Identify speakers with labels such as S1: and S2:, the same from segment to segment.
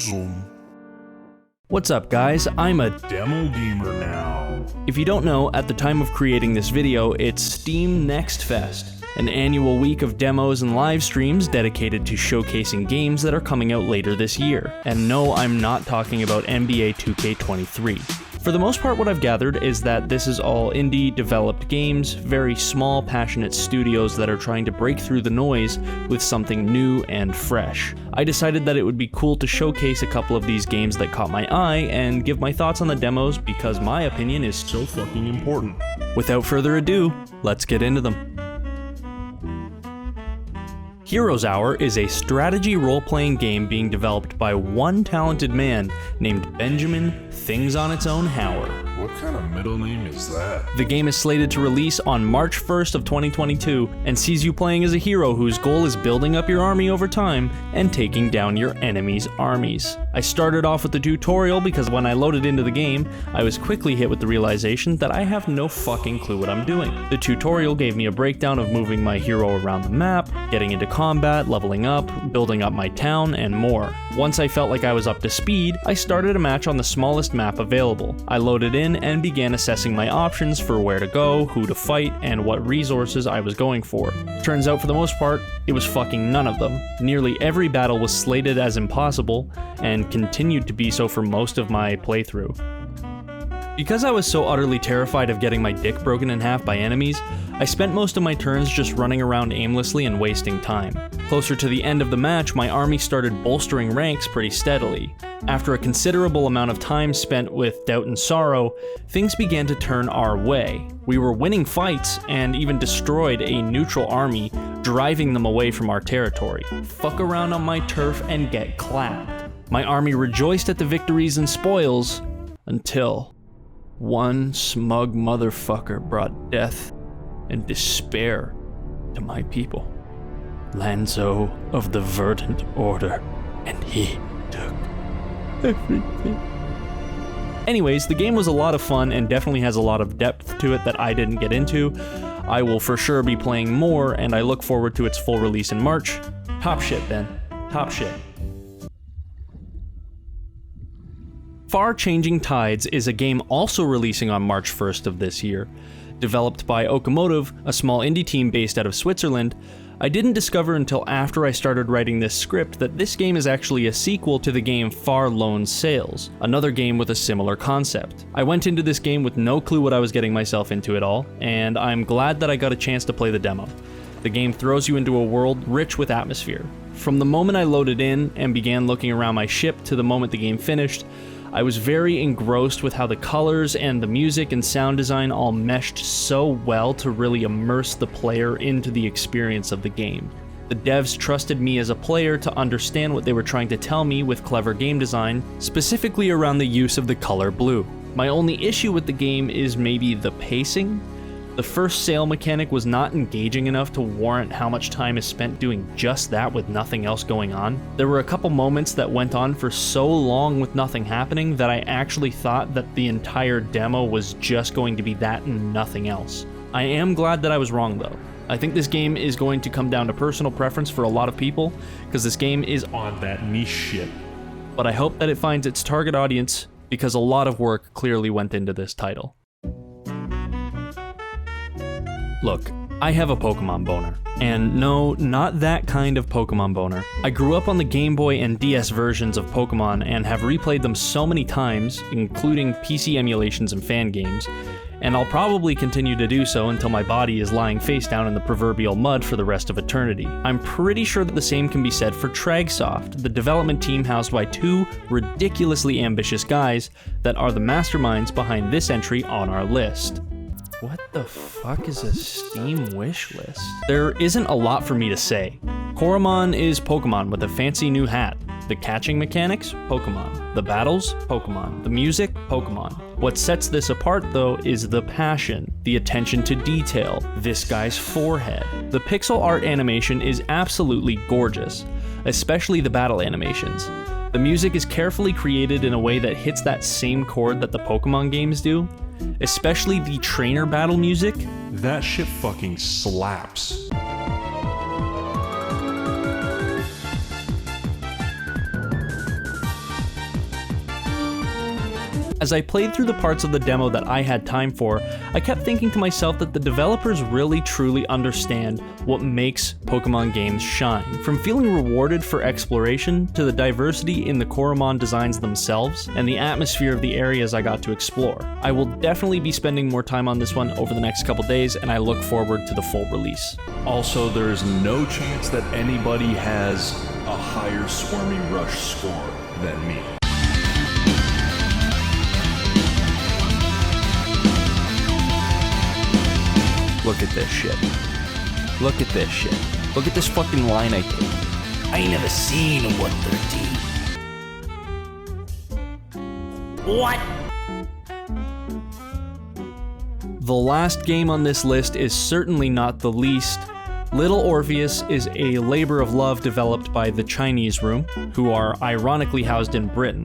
S1: awesome.
S2: What's up guys, I'm a
S1: Demo gamer now.
S2: If you don't know, at the time of creating this video, it's Steam Next Fest, an annual week of demos and live streams dedicated to showcasing games that are coming out later this year. And no, I'm not talking about NBA 2K23. For the most part, what I've gathered is that this is all indie developed games, very small, passionate studios that are trying to break through the noise with something new and fresh. I decided that it would be cool to showcase a couple of these games that caught my eye and give my thoughts on the demos because my opinion is so fucking important. Without further ado, let's get into them. Heroes Hour is a strategy role-playing game being developed by one talented man named Benjamin Things on Its Own Hauer.
S1: What kind of middle name is that?
S2: The game is slated to release on March 1st of 2022 and sees you playing as a hero whose goal is building up your army over time and taking down your enemies' armies. I started off with the tutorial because when I loaded into the game, I was quickly hit with the realization that I have no fucking clue what I'm doing. The tutorial gave me a breakdown of moving my hero around the map, getting into combat, leveling up, building up my town, and more. Once I felt like I was up to speed, I started a match on the smallest map available. I loaded in and began assessing my options for where to go, who to fight, and what resources I was going for. Turns out for the most part, it was fucking none of them. Nearly every battle was slated as impossible, and continued to be so for most of my playthrough. Because I was so utterly terrified of getting my dick broken in half by enemies, I spent most of my turns just running around aimlessly and wasting time. Closer to the end of the match, my army started bolstering ranks pretty steadily. After a considerable amount of time spent with doubt and sorrow, things began to turn our way. We were winning fights and even destroyed a neutral army, driving them away from our territory. Fuck around on my turf and get clapped. My army rejoiced at the victories and spoils, until one smug motherfucker brought death and despair to my people. Lanzo of the Verdant Order, and he took everything. Anyways, the game was a lot of fun and definitely has a lot of depth to it that I didn't get into. I will for sure be playing more, and I look forward to its full release in March. Top shit, Ben. Top shit. Far Changing Tides is a game also releasing on March 1st of this year. Developed by Okamotive, a small indie team based out of Switzerland, I didn't discover until after I started writing this script that this game is actually a sequel to the game Far Lone Sails, another game with a similar concept. I went into this game with no clue what I was getting myself into at all, and I'm glad that I got a chance to play the demo. The game throws you into a world rich with atmosphere. From the moment I loaded in and began looking around my ship to the moment the game finished, I was very engrossed with how the colors and the music and sound design all meshed so well to really immerse the player into the experience of the game. The devs trusted me as a player to understand what they were trying to tell me with clever game design, specifically around the use of the color blue. My only issue with the game is maybe the pacing. The first sail mechanic was not engaging enough to warrant how much time is spent doing just that with nothing else going on. There were a couple moments that went on for so long with nothing happening that I actually thought that the entire demo was just going to be that and nothing else. I am glad that I was wrong though. I think this game is going to come down to personal preference for a lot of people, because this game is on that niche shit. But I hope that it finds its target audience, because a lot of work clearly went into this title. Look, I have a Pokemon boner. And no, not that kind of Pokemon boner. I grew up on the Game Boy and DS versions of Pokemon and have replayed them so many times, including PC emulations and fan games, and I'll probably continue to do so until my body is lying face down in the proverbial mud for the rest of eternity. I'm pretty sure that the same can be said for Tragsoft, the development team housed by two ridiculously ambitious guys that are the masterminds behind this entry on our list. What the fuck is a Steam wish list? There isn't a lot for me to say. Coromon is Pokemon with a fancy new hat. The catching mechanics? Pokemon. The battles? Pokemon. The music? Pokemon. What sets this apart though is the passion, the attention to detail, this guy's forehead. The pixel art animation is absolutely gorgeous, especially the battle animations. The music is carefully created in a way that hits that same chord that the Pokemon games do, especially the trainer battle music.
S1: That shit fucking slaps.
S2: As I played through the parts of the demo that I had time for, I kept thinking to myself that the developers really truly understand what makes Pokemon games shine. From feeling rewarded for exploration, to the diversity in the Coromon designs themselves, and the atmosphere of the areas I got to explore. I will definitely be spending more time on this one over the next couple days, and I look forward to the full release.
S1: Also, there's no chance that anybody has a higher Swarmy Rush score than me.
S2: Look at this shit. Look at this shit. Look at this fucking line I take. I ain't never seen a 113. What? The last game on this list is certainly not the least. Little Orpheus is a labor of love developed by the Chinese Room, who are ironically housed in Britain.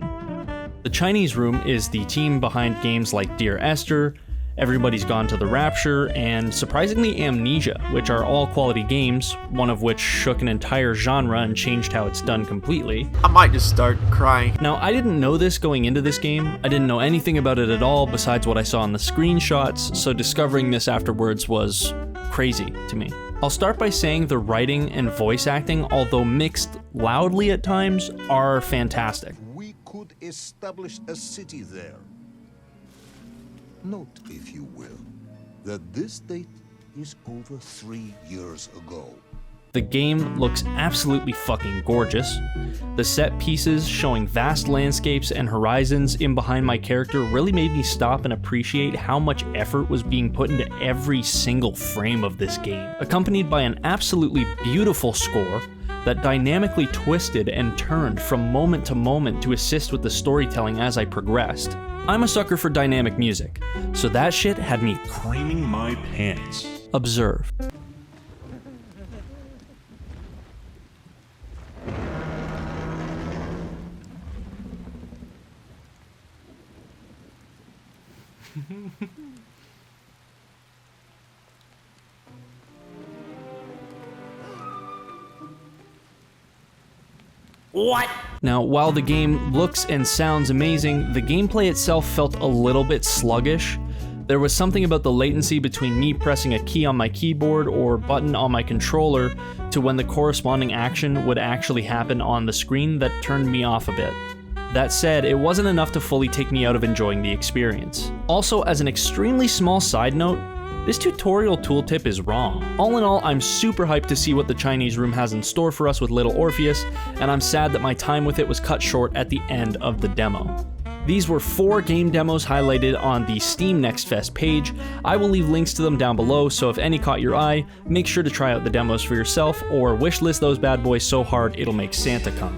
S2: The Chinese Room is the team behind games like Dear Esther, Everybody's Gone to the Rapture, and surprisingly Amnesia, which are all quality games, one of which shook an entire genre and changed how it's done completely.
S3: I might just start crying.
S2: Now, I didn't know this going into this game. I didn't know anything about it at all besides what I saw in the screenshots, so discovering this afterwards was crazy to me. I'll start by saying the writing and voice acting, although mixed loudly at times, are fantastic.
S4: We could establish a city there. Note, if you will, that this date is over 3 years ago.
S2: The game looks absolutely fucking gorgeous. The set pieces showing vast landscapes and horizons in behind my character really made me stop and appreciate how much effort was being put into every single frame of this game, accompanied by an absolutely beautiful score that dynamically twisted and turned from moment to moment to assist with the storytelling as I progressed. I'm a sucker for dynamic music, so that shit had me
S1: Creaming my pants.
S2: observe. What? Now, while the game looks and sounds amazing, the gameplay itself felt a little bit sluggish. There was something about the latency between me pressing a key on my keyboard or button on my controller to when the corresponding action would actually happen on the screen that turned me off a bit. That said, it wasn't enough to fully take me out of enjoying the experience. Also, as an extremely small side note, this tutorial tooltip is wrong. All in all, I'm super hyped to see what the Chinese Room has in store for us with Little Orpheus, and I'm sad that my time with it was cut short at the end of the demo. These were 4 game demos highlighted on the Steam Next Fest page. I will leave links to them down below, so if any caught your eye, make sure to try out the demos for yourself, or wishlist those bad boys so hard it'll make Santa come.